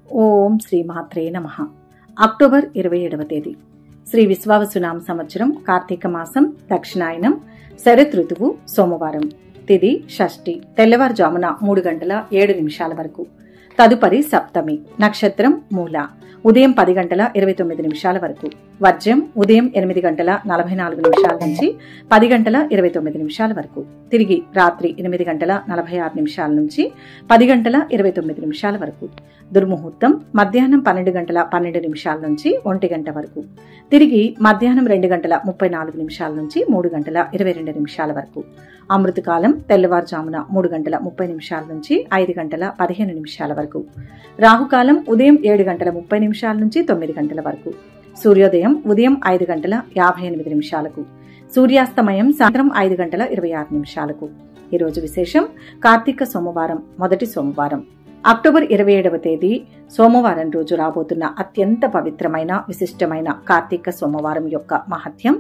ఓం శ్రీ మాత్రే నమః. అక్టోబర్ 27వ తేదీ శ్రీ విశ్వావసునామ సంవత్సరం కార్తీక మాసం దక్షిణాయనం శరత్ ఋతువు సోమవారం. తిథి షష్ఠి తెల్లవారుజామున 3:07 వరకు. తదుపరి సప్తమి. నక్షత్రం మూల. ఉదయం 10:29 వరకు. వర్జ్యం ఉదయం 8:44 నుంచి 10:29 వరకు. తిరిగి రాత్రి 8:46 నుంచి 10:29 వరకు. దుర్ముహూర్తం మధ్యాహ్నం 12:12 నుంచి 1 గంట వరకు. తిరిగి మధ్యాహ్నం 2:34 నుంచి 3:22 వరకు. అమృతకాలం తెల్లవారుజామున 3:30 నుంచి 5:15 వరకు. రాహుకాలం ఉదయం 7:30 నుంచి 9 గంటల వరకు. సూర్యోదయం ఉదయం 5:58. సూర్యాస్తమయం సాయంత్రం 5:26. ఈ రోజు విశేషం కార్తీక సోమవారం, మొదటి సోమవారం. అక్టోబర్ 27వ తేదీ సోమవారం రోజు రాబోతున్న అత్యంత పవిత్రమైన విశిష్టమైన కార్తీక సోమవారం యొక్క మహత్యం,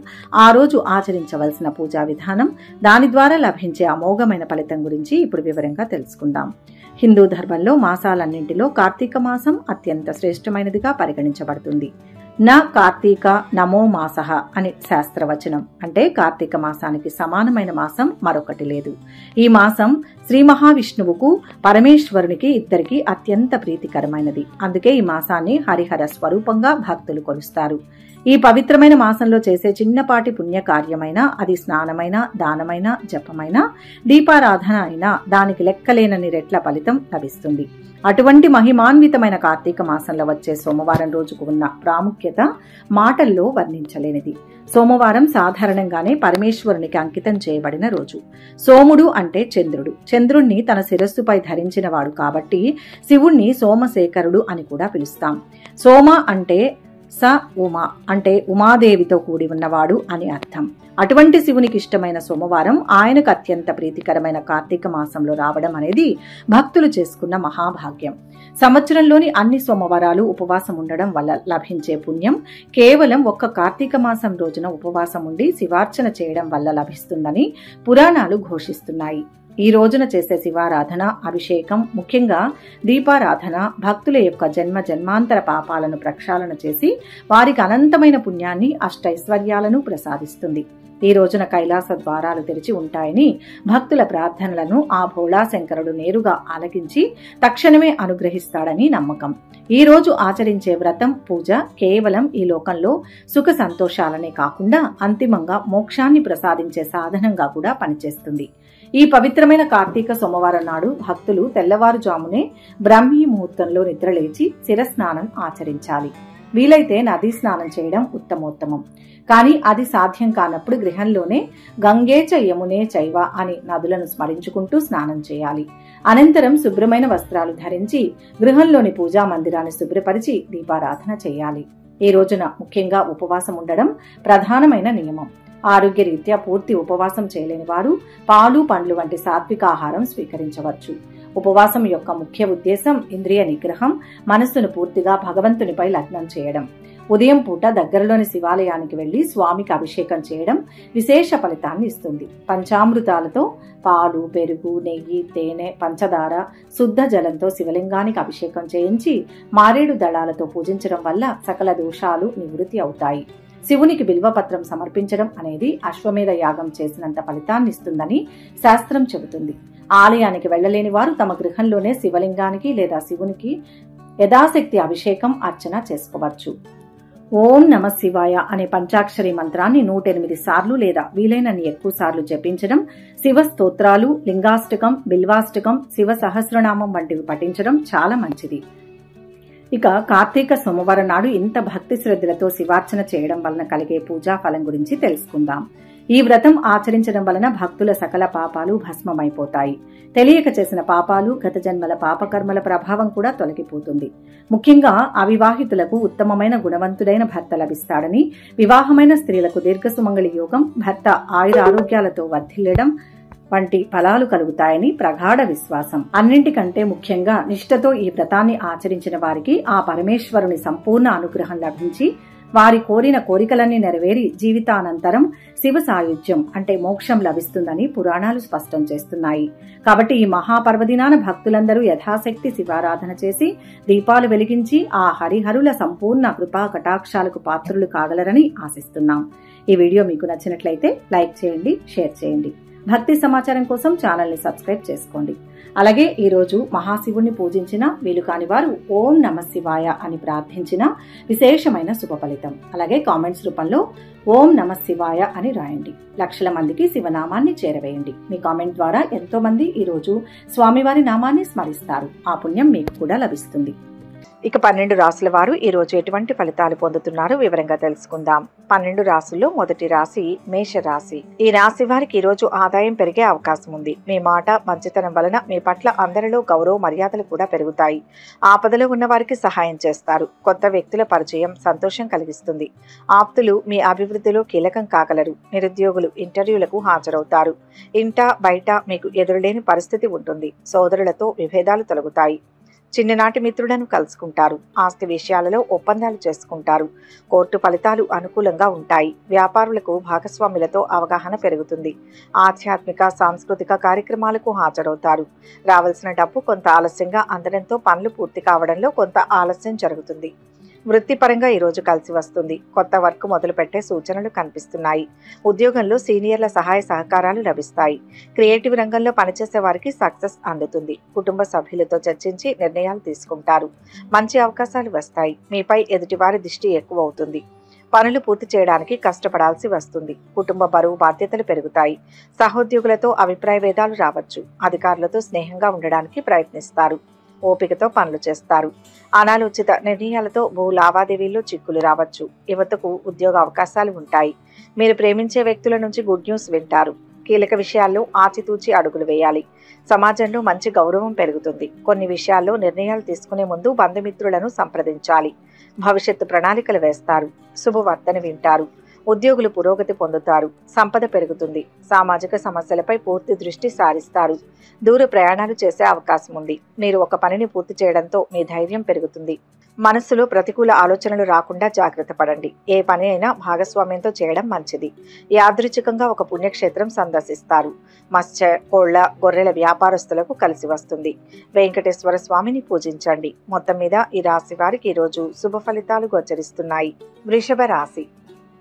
ఆ రోజు ఆచరించవలసిన పూజా విధానం, దాని ద్వారా లభించే అమోఘమైన ఫలితం గురించి ఇప్పుడు వివరంగా తెలుసుకుందాం. హిందూ ధర్మంలో మాసాలన్నింటిలో కార్తీక మాసం అత్యంత శ్రేష్టమైనదిగా పరిగణించబడుతుంది. నా కార్తీక నమో మాసః అని శాస్త్రవచనం. అంటే కార్తీక మాసానికి సమానమైన మాసం మరొకటి లేదు. ఈ మాసం శ్రీ మహావిష్ణువుకు పరమేశ్వరునికి ఇద్దరికి అత్యంత ప్రీతికరమైనది. అందుకే ఈ మాసాన్ని హరిహర స్వరూపంగా భక్తులు కొలుస్తారు. ఈ పవిత్రమైన మాసంలో చేసే చిన్నపాటి పుణ్యకార్యమైనా, అది స్నానమైన, దానమైన, జపమైన, దీపారాధన అయినా దానికి లెక్కలేనని రెట్ల ఫలితం లభిస్తుంది. అటువంటి మహిమాన్వితమైన కార్తీక మాసంలో వచ్చే సోమవారం రోజుకు ఉన్న ప్రాముఖ్యత మాటల్లో వర్ణించలేనిది. సోమవారం సాధారణంగానే పరమేశ్వరునికి అంకితం చేయబడిన రోజు. సోముడు అంటే చంద్రుడు. చంద్రుణ్ణి తన శిరస్సుపై ధరించిన వాడు కాబట్టి శివుణ్ణి సోమశేఖరుడు అని కూడా పిలుస్తాం. సోమ అంటే స ఉమ అంటే ఉమాదేవితో కూడి ఉన్నవాడు అని అర్థం. అటువంటి శివునికి ఇష్టమైన సోమవారం ఆయనకు అత్యంత ప్రీతికరమైన కార్తీక మాసంలో రావడం అనేది భక్తులు చేసుకున్న మహాభాగ్యం. సంవత్సరంలోని అన్ని సోమవారాలు ఉపవాసం ఉండడం వల్ల లభించే పుణ్యం కేవలం ఒక్క కార్తీక మాసం రోజున ఉపవాసం ఉండి శివార్చన చేయడం వల్ల లభిస్తుందని పురాణాలు ఘోషిస్తున్నాయి. ఈ రోజున చేసే శివారాధన, అభిషేకం, ముఖ్యంగా దీపారాధన భక్తుల యొక్క జన్మ జన్మాంతర పాపాలను ప్రక్షాళన చేసి వారికి అనంతమైన పుణ్యాన్ని, అష్టైశ్వర్యాలను ప్రసాదిస్తుంది. ఈ రోజున కైలాస ద్వారాలు తెరిచి ఉంటాయని భక్తుల ప్రార్థనలను ఆ భోళాశంకరుడు నేరుగా ఆలకించి తక్షణమే అనుగ్రహిస్తాడని నమ్మకం. ఈ రోజు ఆచరించే వ్రతం, పూజ కేవలం ఈ లోకంలో సుఖ సంతోషాలనే కాకుండా అంతిమంగా మోక్షాన్ని ప్రసాదించే సాధనంగా కూడా పనిచేస్తుంది. ఈ పవిత్రమైన కార్తీక సోమవారం నాడు భక్తులు తెల్లవారుజామునే బ్రాహ్మీ ముహూర్తంలో నిద్రలేచి శిరస్నానం ఆచరించాలి. వీలైతే నదీ స్నానం చేయడం ఉత్తమోత్తమం. కానీ అది సాధ్యం కానప్పుడు గృహంలోనే గంగే చ యమునే చైవ అని నదులను స్మరించుకుంటూ స్నానం చేయాలి. అనంతరం శుభ్రమైన వస్త్రాలు ధరించి గృహంలోని పూజా మందిరాన్ని శుభ్రపరిచి దీపారాధన చేయాలి. ఈ రోజున ముఖ్యంగా ఉపవాసం ఉండడం ప్రధానమైన నియమం. ఆరోగ్యరీత్యా పూర్తి ఉపవాసం చేయలేని వారు పాలు, పండ్లు వంటి సాత్విక ఆహారం స్వీకరించవచ్చు. ఉపవాసం యొక్క ముఖ్య ఉద్దేశం ఇంద్రియ నిగ్రహం, మనస్సును పూర్తిగా భగవంతునిపై లగ్నం చేయడం. ఉదయం పూట దగ్గరలోని శివాలయానికి వెళ్లి స్వామికి అభిషేకం చేయడం విశేష ఫలితాన్ని ఇస్తుంది. పంచామృతాలతో పాలు, పెరుగు, నెయ్యి, తేనె, పంచదార, శుద్ధ జలంతో శివలింగానికి అభిషేకం చేయించి మారేడు దళాలతో పూజించడం వల్ల సకల దోషాలు నివృత్తి అవుతాయి. శివునికి బిల్వపత్రం సమర్పించడం అనేది అశ్వమేధ యాగం చేసినంత ఫలితాన్ని ఇస్తుందని శాస్త్రం చెబుతుంది. ఆలయానికి వెళ్లలేని వారు తమ గృహంలోనే శివలింగానికి లేదా శివునికి యథాశక్తి అభిషేకం, అర్చన చేసుకోవచ్చు. ఓం నమ శివాయ అనే పంచాక్షరి మంత్రాన్ని 108 సార్లు లేదా వీలైనన్ని ఎక్కువ సార్లు జపించడం, శివ స్తోత్రాలు, లింగాష్టకం, బిల్వాష్టకం, శివ సహస్రనామం వంటివి పఠించడం చాలా మంచిది. ఇక కార్తీక సోమవారం నాడు ఇంత భక్తి శ్రద్ధలతో శివార్చన చేయడం వలన కలిగే పూజా ఫలం గురించి తెలుసుకుందాం. ఈ వ్రతం ఆచరించడం వలన భక్తుల సకల పాపాలు భస్మమైపోతాయి. తెలియక చేసిన పాపాలు, గత జన్మల పాపకర్మల ప్రభావం కూడా తొలగిపోతుంది. ముఖ్యంగా అవివాహితులకు ఉత్తమమైన గుణవంతుడైన భర్త లభిస్తాడని, వివాహమైన స్త్రీలకు దీర్ఘసుమంగళి యోగం, భర్త ఆయురారోగ్యాలతో వర్ధిల్లడం వంటి ఫలాలు కలుగుతాయని ప్రగాఢ విశ్వాసం. అన్నింటికంటే ముఖ్యంగా నిష్ఠతో ఈ వ్రతాన్ని ఆచరించిన వారికి ఆ పరమేశ్వరుని సంపూర్ణ అనుగ్రహం లభించి వారి కోరిన కోరికలన్నీ నెరవేరి జీవితానంతరం శివ సాయుధ్యం అంటే మోక్షం లభిస్తుందని పురాణాలు స్పష్టం చేస్తున్నాయి. కాబట్టి ఈ మహాపర్వదినాన భక్తులందరూ యథాశక్తి శివారాధన చేసి దీపాలు వెలిగించి ఆ హరిహరుల సంపూర్ణ కృపా కటాక్షాలకు పాత్రులు కాగలరని ఆశిస్తున్నాం. ఈ వీడియో మీకు నచ్చినట్లయితే లైక్ చేయండి, షేర్ చేయండి. భక్తి సమాచారం కోసం ఛానల్ ని సబ్స్క్రైబ్ చేసుకోండి. అలాగే ఈ రోజు మహాశివుణ్ణి పూజించిన, వీలు కాని వారు ఓం నమ శివాయ అని ప్రార్థించిన విశేషమైన శుభ ఫలితం. అలాగే కామెంట్స్ రూపంలో ఓం నమ శివాయ అని రాయండి. లక్షల మందికి శివనామాన్ని చేరవేయండి. మీ కామెంట్ ద్వారా ఎంతో మంది ఈ రోజు స్వామివారి నామాన్ని స్మరిస్తారు. ఆ పుణ్యం మీకు కూడా లభిస్తుంది. ఇక 12 రాశుల వారు ఈ రోజు ఎటువంటి ఫలితాలు పొందుతున్నారో వివరంగా తెలుసుకుందాం. 12 రాశుల్లో మొదటి రాశి మేషరాశి. ఈ రాశి వారికి ఈ రోజు ఆదాయం పెరిగే అవకాశం ఉంది. మీ మాట మంచితనం వలన మీ పట్ల అందరిలో గౌరవ మర్యాదలు కూడా పెరుగుతాయి. ఆపదలో ఉన్న వారికి సహాయం చేస్తారు. కొత్త వ్యక్తుల పరిచయం సంతోషం కలిగిస్తుంది. ఆప్తులు మీ అభివృద్ధిలో కీలకం కాగలరు. నిరుద్యోగులు ఇంటర్వ్యూలకు హాజరవుతారు. ఇంట బయట మీకు ఎదురులేని పరిస్థితి ఉంటుంది. సోదరులతో విభేదాలు తొలగుతాయి. చిన్ననాటి మిత్రులను కలుసుకుంటారు. ఆస్తి విషయాలలో ఒప్పందాలు చేసుకుంటారు. కోర్టు ఫలితాలు అనుకూలంగా ఉంటాయి. వ్యాపారులకు భాగస్వాములతో అవగాహన పెరుగుతుంది. ఆధ్యాత్మిక సాంస్కృతిక కార్యక్రమాలకు హాజరవుతారు. రావాల్సిన డబ్బు కొంత ఆలస్యంగా అందడంతో పనులు పూర్తి కావడంలో కొంత ఆలస్యం జరుగుతుంది. వృత్తిపరంగా ఈరోజు కలిసి వస్తుంది. కొత్త వర్క్ మొదలుపెట్టే సూచనలు కనిపిస్తున్నాయి. ఉద్యోగంలో సీనియర్ల సహాయ సహకారాలు లభిస్తాయి. క్రియేటివ్ రంగంలో పనిచేసే వారికి సక్సెస్ అందుతుంది. కుటుంబ సభ్యులతో చర్చించి నిర్ణయాలు తీసుకుంటారు. మంచి అవకాశాలు వస్తాయి. మీపై ఎదుటివారి దృష్టి ఎక్కువ అవుతుంది. పనులు పూర్తి చేయడానికి కష్టపడాల్సి వస్తుంది. కుటుంబ బరువు బాధ్యతలు పెరుగుతాయి. సహోద్యోగులతో అభిప్రాయ భేదాలు రావచ్చు. అధికారులతో స్నేహంగా ఉండడానికి ప్రయత్నిస్తారు. ఓపికతో పనులు చేస్తారు. అనాలోచిత నిర్ణయాలతో భూ లావాదేవీల్లో చిక్కులు రావచ్చు. యువతకు ఉద్యోగ అవకాశాలు ఉంటాయి. మీరు ప్రేమించే వ్యక్తుల నుంచి గుడ్ న్యూస్ వింటారు. కీలక విషయాల్లో ఆచితూచి అడుగులు వేయాలి. సమాజంలో మంచి గౌరవం పెరుగుతుంది. కొన్ని విషయాల్లో నిర్ణయాలు తీసుకునే ముందు బంధుమిత్రులను సంప్రదించాలి. భవిష్యత్తు ప్రణాళికలు వేస్తారు. శుభవార్తను వింటారు. ఉద్యోగులు పురోగతి పొందుతారు. సంపద పెరుగుతుంది. సామాజిక సమస్యలపై పూర్తి దృష్టి సారిస్తారు. దూర ప్రయాణాలు చేసే అవకాశం ఉంది. మీరు ఒక పనిని పూర్తి చేయడంతో మీ ధైర్యం పెరుగుతుంది. మనస్సులో ప్రతికూల ఆలోచనలు రాకుండా జాగ్రత్త పడండి. ఏ పని అయినా భాగస్వామ్యంతో చేయడం మంచిది. యాదృచ్ఛికంగా ఒక పుణ్యక్షేత్రం సందర్శిస్తారు. మత్స్య, కోళ్ల, గొర్రెల వ్యాపారస్తులకు కలిసి వస్తుంది. వెంకటేశ్వర స్వామిని పూజించండి. మొత్తం మీద ఈ రాశి వారికి ఈరోజు శుభ ఫలితాలు గోచరిస్తున్నాయి. వృషభ రాశి.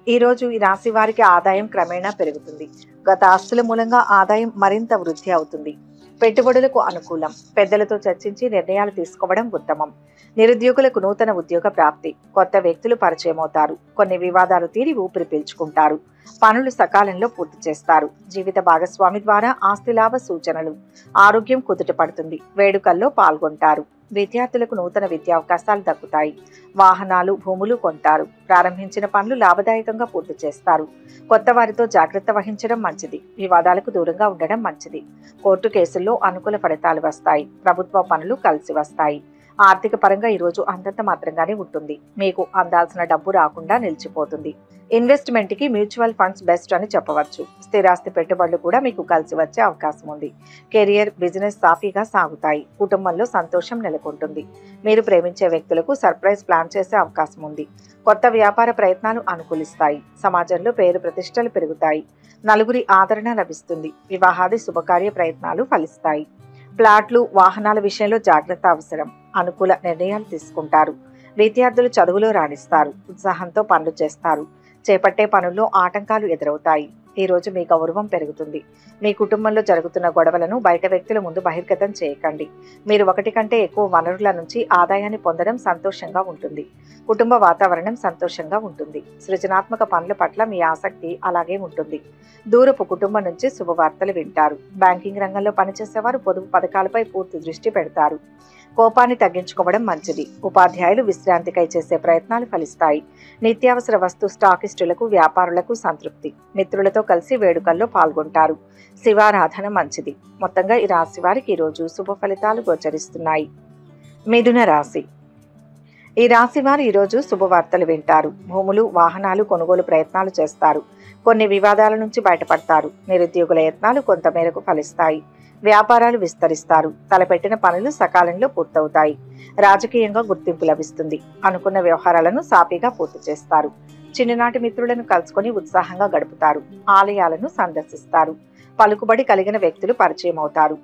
ఈ రోజు ఈ రాశి వారికి ఆదాయం క్రమేణా పెరుగుతుంది. గత ఆస్తుల మూలంగా ఆదాయం మరింత వృద్ధి అవుతుంది. పెట్టుబడులకు అనుకూలం. పెద్దలతో చర్చించి నిర్ణయాలు తీసుకోవడం ఉత్తమం. నిరుద్యోగులకు నూతన ఉద్యోగ ప్రాప్తి. కొత్త వ్యక్తులు పరిచయమవుతారు. కొన్ని వివాదాలు తీరి ఊపిరి పీల్చుకుంటారు. పనులు సకాలంలో పూర్తి చేస్తారు. జీవిత భాగస్వామి ద్వారా ఆస్తి లాభ సూచనలు. ఆరోగ్యం కుదుట పడుతుంది. వేడుకల్లో పాల్గొంటారు. విద్యార్థులకు నూతన విద్యావకాశాలు దక్కుతాయి. వాహనాలు, భూములు కొంటారు. ప్రారంభించిన పనులు లాభదాయకంగా పూర్తి చేస్తారు. కొత్త వారితో జాగ్రత్త వహించడం మంచిది. వివాదాలకు దూరంగా ఉండడం మంచిది. కోర్టు కేసుల్లో అనుకూల ఫలితాలు వస్తాయి. ప్రభుత్వ పనులు కలిసి వస్తాయి. ఆర్థిక పరంగా ఈరోజు అంతంత మాత్రంగానే ఉంటుంది. మీకు అందాల్సిన డబ్బు రాకుండా నిలిచిపోతుంది. ఇన్వెస్ట్మెంట్ కి మ్యూచువల్ ఫండ్స్ బెస్ట్ అని చెప్పవచ్చు. స్థిరాస్తి పెట్టుబడులు కూడా మీకు కలిసి వచ్చే అవకాశం ఉంది. కెరియర్, బిజినెస్ సాఫీగా సాగుతాయి. కుటుంబంలో సంతోషం నెలకొంటుంది. మీరు ప్రేమించే వ్యక్తులకు సర్ప్రైజ్ ప్లాన్ చేసే అవకాశం ఉంది. కొత్త వ్యాపార ప్రయత్నాలు అనుకూలిస్తాయి. సమాజంలో పేరు ప్రతిష్టలు పెరుగుతాయి. నలుగురి ఆదరణ లభిస్తుంది. వివాహాది శుభకార్య ప్రయత్నాలు ఫలిస్తాయి. ప్లాట్లు, వాహనాల విషయంలో జాగ్రత్త అవసరం. అనుకూల నిర్ణయాలు తీసుకుంటారు. విద్యార్థులు చదువులో రాణిస్తారు. ఉత్సాహంతో పనులు చేస్తారు. చేపట్టే పనుల్లో ఆటంకాలు ఎదురవుతాయి. ఈ రోజు మీ గౌరవం పెరుగుతుంది. మీ కుటుంబంలో జరుగుతున్న గొడవలను బయట వ్యక్తుల ముందు బహిర్గతం చేయకండి. మీరు ఒకటి కంటే ఎక్కువ వనరుల నుంచి ఆదాయాన్ని పొందడం సంతోషంగా ఉంటుంది. కుటుంబ వాతావరణం సంతోషంగా ఉంటుంది. సృజనాత్మక పనుల పట్ల మీ ఆసక్తి అలాగే ఉంటుంది. దూరపు కుటుంబం నుంచి శుభవార్తలు వింటారు. బ్యాంకింగ్ రంగంలో పనిచేసేవారు పొదుపు పథకాలపై పూర్తి దృష్టి పెడతారు. కోపాన్ని తగ్గించుకోవడం మంచిది. ఉపాధ్యాయులు విశ్రాంతికై చేసే ప్రయత్నాలు ఫలిస్తాయి. నిత్యావసర వస్తు స్టాకిస్టులకు, వ్యాపారులకు సంతృప్తి. మిత్రులతో కలిసి వేడుకల్లో పాల్గొంటారు. శివారాధన మంచిది. మొత్తంగా ఈ రాశి వారికి ఈరోజు శుభ ఫలితాలు గోచరిస్తున్నాయి. మిథున రాశి. ఈ రాశి వారు ఈరోజు శుభవార్తలు వింటారు. భూములు, వాహనాలు కొనుగోలు ప్రయత్నాలు చేస్తారు. కొన్ని వివాదాల నుంచి బయటపడతారు. నిరుద్యోగుల యత్నాలు కొంతమేరకు ఫలిస్తాయి. వ్యాపారాలు విస్తరిస్తారు. తలపెట్టిన పనులు సకాలంలో పూర్తవుతాయి. రాజకీయంగా గుర్తింపు లభిస్తుంది. అనుకున్న వ్యవహారాలను సాఫీగా పూర్తి చేస్తారు. చిన్ననాటి మిత్రులను కలుసుకొని ఉత్సాహంగా గడుపుతారు. ఆలయాలను సందర్శిస్తారు. పలుకుబడి కలిగిన వ్యక్తులు పరిచయం అవుతారు.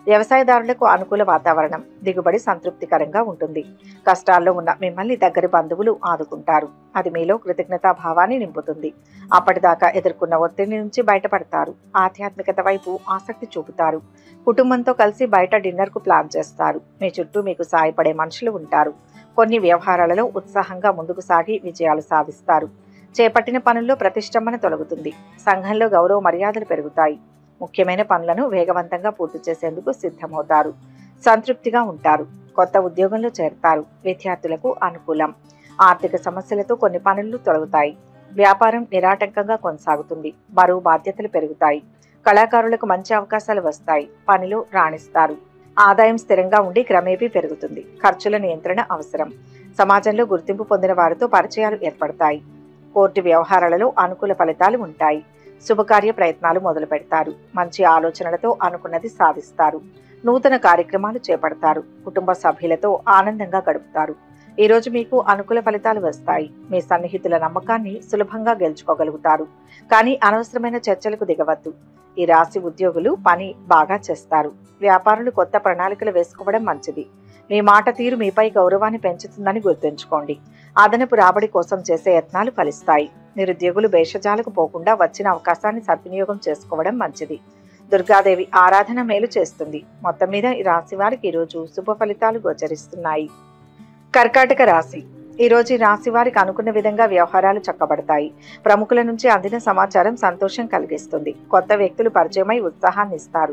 వ్యవసాయదారులకు అనుకూల వాతావరణం. దిగుబడి సంతృప్తికరంగా ఉంటుంది. కష్టాల్లో ఉన్న మిమ్మల్ని దగ్గరి బంధువులు ఆదుకుంటారు. అది మీలో కృతజ్ఞతాభావాన్ని నింపుతుంది. అప్పటిదాకా ఎదుర్కొన్న ఒత్తిడి నుంచి బయటపడతారు. ఆధ్యాత్మికత వైపు ఆసక్తి చూపుతారు. కుటుంబంతో కలిసి బయట డిన్నర్కు ప్లాన్ చేస్తారు. మీ చుట్టూ మీకు సాయపడే మనుషులు ఉంటారు. కొన్ని వ్యవహారాలలో ఉత్సాహంగా ముందుకు సాగి విజయాలు సాధిస్తారు. చేపట్టిన పనుల్లో ప్రతిష్టంభన తొలగుతుంది. సంఘంలో గౌరవ మర్యాదలు పెరుగుతాయి. ముఖ్యమైన పనులను వేగవంతంగా పూర్తి చేసేందుకు సిద్ధమవుతారు. సంతృప్తిగా ఉంటారు. కొత్త ఉద్యోగంలో చేరతారు. విద్యార్థులకు అనుకూలం. ఆర్థిక సమస్యలతో కొన్ని పనులు తొలగుతాయి. వ్యాపారం నిరాటంకంగా కొనసాగుతుంది. బరువు బాధ్యతలు పెరుగుతాయి. కళాకారులకు మంచి అవకాశాలు వస్తాయి. పనిలో రాణిస్తారు. ఆదాయం స్థిరంగా ఉండి క్రమేపీ పెరుగుతుంది. ఖర్చుల నియంత్రణ అవసరం. సమాజంలో గుర్తింపు పొందిన వారితో పరిచయాలు ఏర్పడతాయి. కోర్టు వ్యవహారాలలో అనుకూల ఫలితాలు ఉంటాయి. శుభకార్య ప్రయత్నాలు మొదలు పెడతారు. మంచి ఆలోచనలతో అనుకున్నది సాధిస్తారు. నూతన కార్యక్రమాలు చేపడతారు. కుటుంబ సభ్యులతో ఆనందంగా గడుపుతారు. ఈ రోజు మీకు అనుకూల ఫలితాలు వస్తాయి. మీ సన్నిహితుల నమ్మకాన్ని సులభంగా గెలుచుకోగలుగుతారు. కానీ అనవసరమైన చర్చలకు దిగవద్దు. ఈ రాశి ఉద్యోగులు పని బాగా చేస్తారు. వ్యాపారులు కొత్త ప్రణాళికలు వేసుకోవడం మంచిది. మీ మాట తీరు మీపై గౌరవాన్ని పెంచుతుందని గుర్తుంచుకోండి. అదనపు రాబడి కోసం చేసే యత్నాలు ఫలిస్తాయి. నిరుద్యోగులు భేషజాలకు పోకుండా వచ్చిన అవకాశాన్ని సద్వినియోగం చేసుకోవడం మంచిది. దుర్గాదేవి ఆరాధన మేలు చేస్తుంది. మొత్తం మీద ఈ రాశి వారికి ఈరోజు శుభ ఫలితాలు గోచరిస్తున్నాయి. కర్కాటక రాశి. ఈరోజు ఈ రాశి వారికి అనుకున్న విధంగా వ్యవహారాలు చక్కబడతాయి. ప్రముఖుల నుంచి అందిన సమాచారం సంతోషం కలిగిస్తుంది. కొత్త వ్యక్తులు పరిచయమై ఉత్సాహాన్ని ఇస్తారు.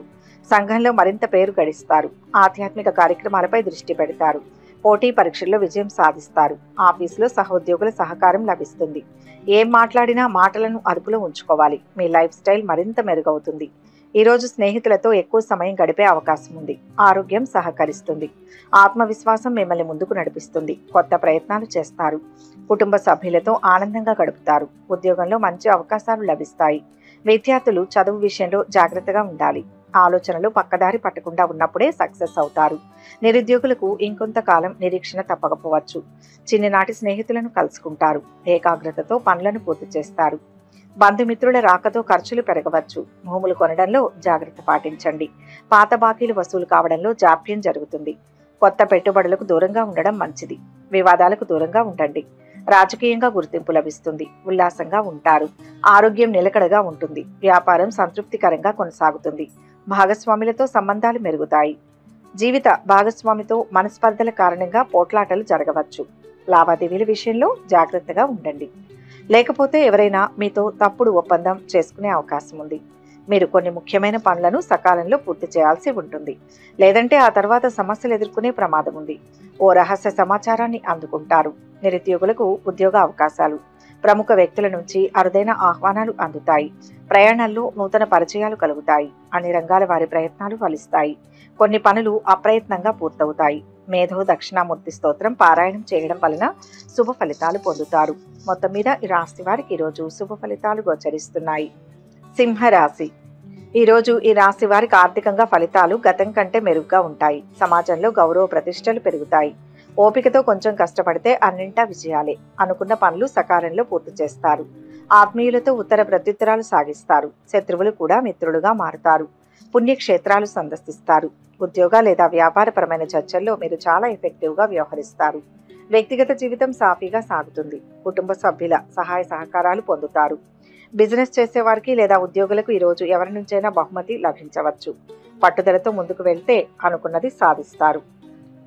సంఘంలో మరింత పేరు గడిస్తారు. ఆధ్యాత్మిక కార్యక్రమాలపై దృష్టి పెడతారు. పోటీ పరీక్షల్లో విజయం సాధిస్తారు. ఆఫీసులో సహోద్యోగుల సహకారం లభిస్తుంది. ఏం మాట్లాడినా మాటలను అదుపులో ఉంచుకోవాలి. మీ లైఫ్ స్టైల్ మరింత మెరుగవుతుంది. ఈరోజు స్నేహితులతో ఎక్కువ సమయం గడిపే అవకాశం ఉంది. ఆరోగ్యం సహకరిస్తుంది. ఆత్మవిశ్వాసం మిమ్మల్ని ముందుకు నడిపిస్తుంది. కొత్త ప్రయత్నాలు చేస్తారు. కుటుంబ సభ్యులతో ఆనందంగా గడుపుతారు. ఉద్యోగంలో మంచి అవకాశాలు లభిస్తాయి. విద్యార్థులు చదువు విషయంలో జాగ్రత్తగా ఉండాలి. ఆలోచనలు పక్కదారి పట్టకుండా ఉన్నప్పుడే సక్సెస్ అవుతారు. నిరుద్యోగులకు ఇంకొంతకాలం నిరీక్షణ తప్పకపోవచ్చు. చిన్ననాటి స్నేహితులను కలుసుకుంటారు. ఏకాగ్రతతో పనులను పూర్తి చేస్తారు. బంధుమిత్రుల రాకతో ఖర్చులు పెరగవచ్చు. భూములు కొనడంలో జాగ్రత్త పాటించండి. పాత బాకీలు వసూలు కావడంలో జాప్యం జరుగుతుంది. కొత్త పెట్టుబడులకు దూరంగా ఉండడం మంచిది. వివాదాలకు దూరంగా ఉండండి. రాజకీయంగా గుర్తింపు లభిస్తుంది. ఉల్లాసంగా ఉంటారు. ఆరోగ్యం నిలకడగా ఉంటుంది. వ్యాపారం సంతృప్తికరంగా కొనసాగుతుంది. భాగస్వాములతో సంబంధాలు మెరుగుతాయి. జీవిత భాగస్వామితో మనస్పర్ధల కారణంగా పోట్లాటలు జరగవచ్చు. లావాదేవీల విషయంలో జాగ్రత్తగా ఉండండి. లేకపోతే ఎవరైనా మీతో తప్పుడు ఒప్పందం చేసుకునే అవకాశం ఉంది. మీరు కొన్ని ముఖ్యమైన పనులను సకాలంలో పూర్తి చేయాల్సి ఉంటుంది. లేదంటే ఆ తర్వాత సమస్యలు ఎదుర్కొనే ప్రమాదం ఉంది. ఓ రహస్య సమాచారాన్ని అందుకుంటారు. నిరుద్యోగులకు ఉద్యోగ అవకాశాలు. ప్రముఖ వ్యక్తుల నుంచి అరుదైన ఆహ్వానాలు అందుతాయి. ప్రయాణాల్లో నూతన పరిచయాలు కలుగుతాయి. అన్ని రంగాల వారి ప్రయత్నాలు ఫలిస్తాయి. కొన్ని పనులు అప్రయత్నంగా పూర్తవుతాయి. మేధో దక్షిణామూర్తి స్తోత్రం పారాయణం చేయడం వలన శుభ ఫలితాలు పొందుతారు. మొత్తం మీద ఈ రాశి వారికి ఈరోజు శుభ ఫలితాలు గోచరిస్తున్నాయి. సింహరాశి. ఈరోజు ఈ రాశి వారికి ఆర్థికంగా ఫలితాలు గతం కంటే మెరుగ్గా ఉంటాయి. సమాజంలో గౌరవ ప్రతిష్టలు పెరుగుతాయి. ఓపికతో కొంచెం కష్టపడితే అన్నింటా విజయాలే. అనుకున్న పనులు సకాలంలో పూర్తి చేస్తారు. ఆత్మీయులతో ఉత్తర ప్రత్యుత్తరాలు సాగిస్తారు. శత్రువులు కూడా మిత్రులుగా మారుతారు. పుణ్యక్షేత్రాలు సందర్శిస్తారు. ఉద్యోగ లేదా వ్యాపారపరమైన చర్చల్లో మీరు చాలా ఎఫెక్టివ్గా వ్యవహరిస్తారు. వ్యక్తిగత జీవితం సాఫీగా సాగుతుంది. కుటుంబ సభ్యుల సహాయ సహకారాలు పొందుతారు. బిజినెస్ చేసేవారికి లేదా ఉద్యోగులకు ఈరోజు ఎవరి నుంచైనా బహుమతి లభించవచ్చు. పట్టుదలతో ముందుకు వెళ్తే అనుకున్నది సాధిస్తారు.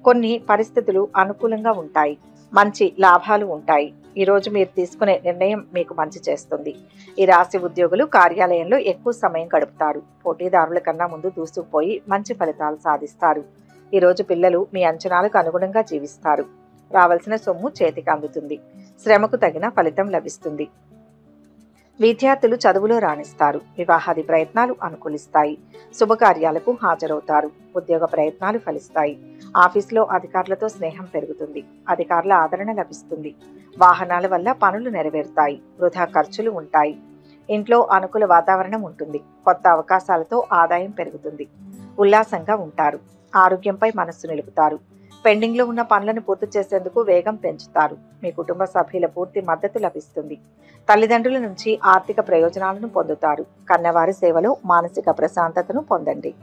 కొన్ని పరిస్థితులు అనుకూలంగా ఉంటాయి. మంచి లాభాలు ఉంటాయి. ఈరోజు మీరు తీసుకునే నిర్ణయం మీకు మంచి చేస్తుంది. ఈ రాశి ఉద్యోగులు కార్యాలయంలో ఎక్కువ సమయం గడుపుతారు. పోటీదారుల కన్నా ముందు దూసుకుపోయి మంచి ఫలితాలు సాధిస్తారు. ఈరోజు పిల్లలు మీ అంచనాలకు అనుగుణంగా జీవిస్తారు. రావాల్సిన సొమ్ము చేతికి అందుతుంది. శ్రమకు తగిన ఫలితం లభిస్తుంది. విద్యార్థులు చదువులో రాణిస్తారు. వివాహాది ప్రయత్నాలు అనుకూలిస్తాయి. శుభకార్యాలకు హాజరవుతారు. ఉద్యోగ ప్రయత్నాలు ఫలిస్తాయి. ఆఫీసులో అధికారులతో స్నేహం పెరుగుతుంది. అధికారుల ఆదరణ లభిస్తుంది. వాహనాల వల్ల పనులు నెరవేరుతాయి. వృధా ఖర్చులు ఉంటాయి. ఇంట్లో అనుకూల వాతావరణం ఉంటుంది. కొత్త అవకాశాలతో ఆదాయం పెరుగుతుంది. ఉల్లాసంగా ఉంటారు. ఆరోగ్యంపై మనస్సు నిలుపుతారు. పెండింగ్లో ఉన్న పనులను పూర్తి చేసేందుకు వేగం పెంచుతారు. మీ కుటుంబ సభ్యుల పూర్తి మద్దతు లభిస్తుంది. తల్లిదండ్రుల నుంచి ఆర్థిక ప్రయోజనాలను పొందుతారు. కన్నవారి సేవలో మానసిక ప్రశాంతతను పొందండి.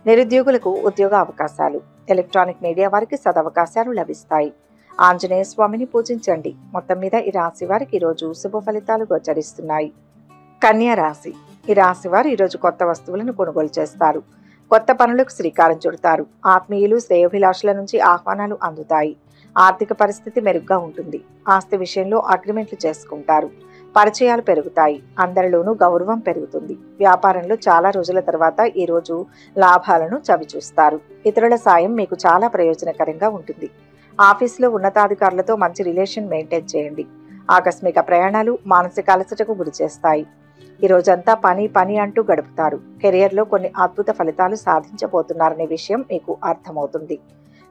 నిరుద్యోగులకు ఉద్యోగ అవకాశాలు. ఎలక్ట్రానిక్ మీడియా వారికి సదవకాశాలు లభిస్తాయి. ఆంజనేయ స్వామిని పూజించండి. మొత్తం మీద ఈ రాశి వారికి ఈరోజు శుభ ఫలితాలు గోచరిస్తున్నాయి. కన్యా రాశి. ఈ రాశి వారు ఈరోజు కొత్త వస్తువులను కొనుగోలు చేస్తారు. కొత్త పనులకు శ్రీకారం చుడతారు. ఆత్మీయులు, శ్రేయోభిలాషుల నుంచి ఆహ్వానాలు అందుతాయి. ఆర్థిక పరిస్థితి మెరుగ్గా ఉంటుంది. ఆస్తి విషయంలో అగ్రిమెంట్లు చేసుకుంటారు. పరిచయాలు పెరుగుతాయి. అందరిలోనూ గౌరవం పెరుగుతుంది. వ్యాపారంలో చాలా రోజుల తర్వాత ఈరోజు లాభాలను చవిచూస్తారు. ఇతరుల సాయం మీకు చాలా ప్రయోజనకరంగా ఉంటుంది. ఆఫీసులో ఉన్నతాధికారులతో మంచి రిలేషన్ మెయింటైన్ చేయండి. ఆకస్మిక ప్రయాణాలు మానసిక అలసటకు గురి చేస్తాయి. ఈ రోజంతా పని అంటూ గడుపుతారు. కెరియర్లో కొన్ని అద్భుత ఫలితాలు సాధించబోతున్నారనే విషయం మీకు అర్థమవుతుంది.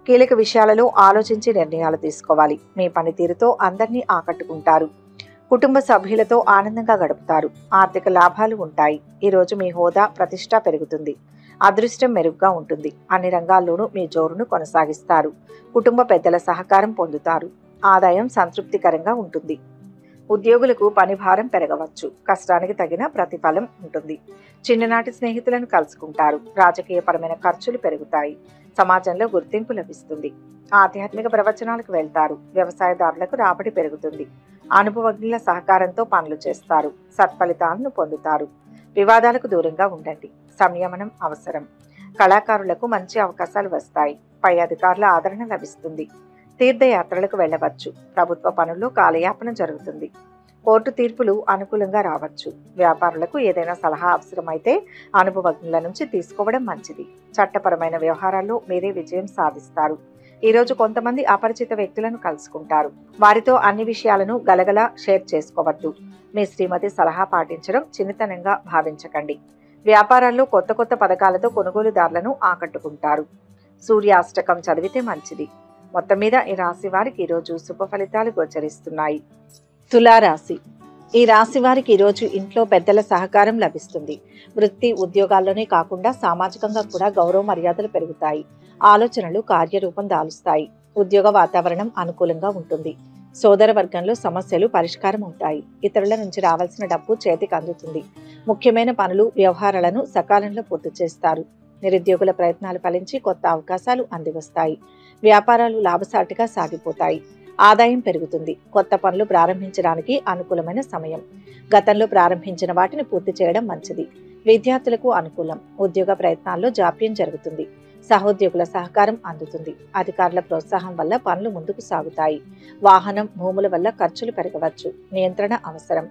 కీలక విషయాలలో ఆలోచించి నిర్ణయాలు తీసుకోవాలి. మీ పనితీరుతో అందరినీ ఆకట్టుకుంటారు. కుటుంబ సభ్యులతో ఆనందంగా గడుపుతారు. ఆర్థిక లాభాలు ఉంటాయి. ఈరోజు మీ హోదా, ప్రతిష్ట పెరుగుతుంది. అదృష్టం మెరుగ్గా ఉంటుంది. అన్ని రంగాల్లోనూ మీ జోరును కొనసాగిస్తారు. కుటుంబ పెద్దల సహకారం పొందుతారు. ఆదాయం సంతృప్తికరంగా ఉంటుంది. ఉద్యోగులకు పని భారం పెరగవచ్చు. కష్టానికి తగిన ప్రతిఫలం ఉంటుంది. చిన్ననాటి స్నేహితులను కలుసుకుంటారు. రాజకీయపరమైన ఖర్చులు పెరుగుతాయి. సమాజంలో గుర్తింపు లభిస్తుంది. ఆధ్యాత్మిక ప్రవచనాలకు వెళ్తారు. వ్యవసాయదారులకు రాబడి పెరుగుతుంది. అనుభవజ్ఞుల సహకారంతో పనులు చేస్తారు. సత్ఫలితాలను పొందుతారు. వివాదాలకు దూరంగా ఉండండి. సంయమనం అవసరం. కళాకారులకు మంచి అవకాశాలు వస్తాయి. పై అధికారుల ఆదరణ లభిస్తుంది. తీర్థయాత్రలకు వెళ్ళవచ్చు. ప్రభుత్వ పనుల్లో కాలయాపన జరుగుతుంది. కోర్టు తీర్పులు అనుకూలంగా రావచ్చు. వ్యాపారులకు ఏదైనా సలహా అవసరమైతే అనుభవజ్ఞుల నుంచి తీసుకోవడం మంచిది. చట్టపరమైన వ్యవహారాల్లో మీరే విజయం సాధిస్తారు. ఈరోజు కొంతమంది అపరిచిత వ్యక్తులను కలుసుకుంటారు. వారితో అన్ని విషయాలను గలగలా షేర్ చేసుకోవద్దు. మీ శ్రీమతి సలహా పాటించడం చిన్నతనంగా భావించకండి. వ్యాపారాల్లో కొత్త కొత్త పథకాలతో కొనుగోలుదారులను ఆకట్టుకుంటారు. సూర్యాష్టకం చదివితే మంచిది. మొత్తం మీద ఈ రాశి వారికి ఈరోజు శుభ ఫలితాలు గోచరిస్తున్నాయి. తులారాశి. ఈ రాశి వారికి ఈరోజు ఇంట్లో పెద్దల సహకారం లభిస్తుంది. వృత్తి ఉద్యోగాల్లోనే కాకుండా సామాజికంగా కూడా గౌరవ మర్యాదలు పెరుగుతాయి. ఆలోచనలు కార్యరూపం దాలుస్తాయి. ఉద్యోగ వాతావరణం అనుకూలంగా ఉంటుంది. సోదర వర్గంలో సమస్యలు పరిష్కారం అవుతాయి. ఇతరుల నుంచి రావాల్సిన డబ్బు చేతికి అందుతుంది. ముఖ్యమైన పనులు, వ్యవహారాలను సకాలంలో పూర్తి చేస్తారు. నిరుద్యోగుల ప్రయత్నాలు ఫలించి కొత్త అవకాశాలు అందివస్తాయి. వ్యాపారాలు లాభసాటిగా సాగిపోతాయి. ఆదాయం పెరుగుతుంది. కొత్త పనులు ప్రారంభించడానికి అనుకూలమైన సమయం. గతంలో ప్రారంభించిన వాటిని పూర్తి చేయడం మంచిది. విద్యార్థులకు అనుకూలం. ఉద్యోగ ప్రయత్నాల్లో జాప్యం జరుగుతుంది. సహోద్యోగుల సహకారం అందుతుంది. అధికారుల ప్రోత్సాహం వల్ల పనులు ముందుకు సాగుతాయి. వాహనం, భూముల వల్ల ఖర్చులు పెరగవచ్చు. నియంత్రణ అవసరం.